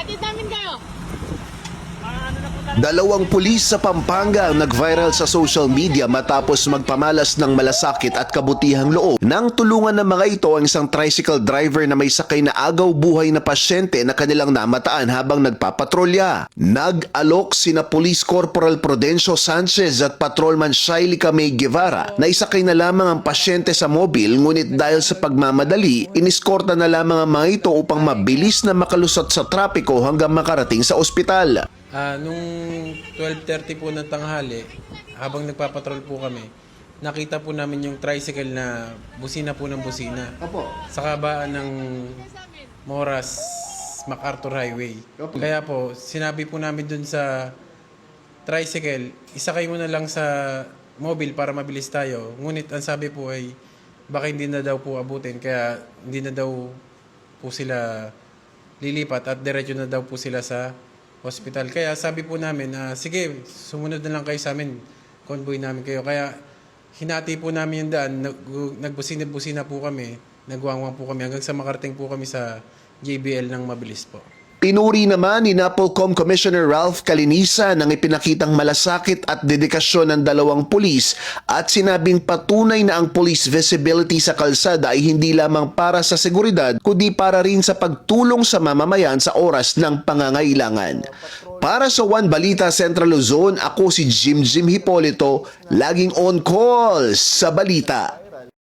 Hatid namin kayo. Dalawang pulis sa Pampanga ang nag-viral sa social media matapos magpamalas ng malasakit at kabutihang loob. Nang tulungan ng mga ito ang isang tricycle driver na may sakay na agaw buhay na pasyente na kanilang namataan habang nagpapatrolya. Nag-alok sina Police Corporal Prudencio Sanchez at Patrolman Shailika May Guevara na isakay na lamang ang pasyente sa mobil, ngunit dahil sa pagmamadali, iniskorta na lamang ang mga ito upang mabilis na makalusot sa trapiko hanggang makarating sa ospital. Nung 12:30 po ng tanghali, habang nagpapatrol po kami, nakita po namin yung tricycle na busina po ng busina. Opo. Sa kabaan ng Moras MacArthur Highway. Kaya po, sinabi po namin dun sa tricycle, isakay mo na lang sa mobile para mabilis tayo. Ngunit ang sabi po ay, baka hindi na daw po abutin, kaya hindi na daw po sila lilipat at diretso na daw po sila sa hospital. Kaya sabi po namin, sige, sumunod na lang kayo sa amin, convoy namin kayo. Kaya hinati po namin yung daan, nagbusina-busina po kami, nagwangwang po kami hanggang sa makarating po kami sa JBL ng mabilis po. Pinuri naman ni NAPOLCOM Commissioner Ralph Calinisa ng ipinakitang malasakit at dedikasyon ng dalawang pulis at sinabing patunay na ang police visibility sa kalsada ay hindi lamang para sa seguridad kundi para rin sa pagtulong sa mamamayan sa oras ng pangangailangan. Para sa One Balita Central Luzon, ako si Jim Hipolito, laging on call sa balita.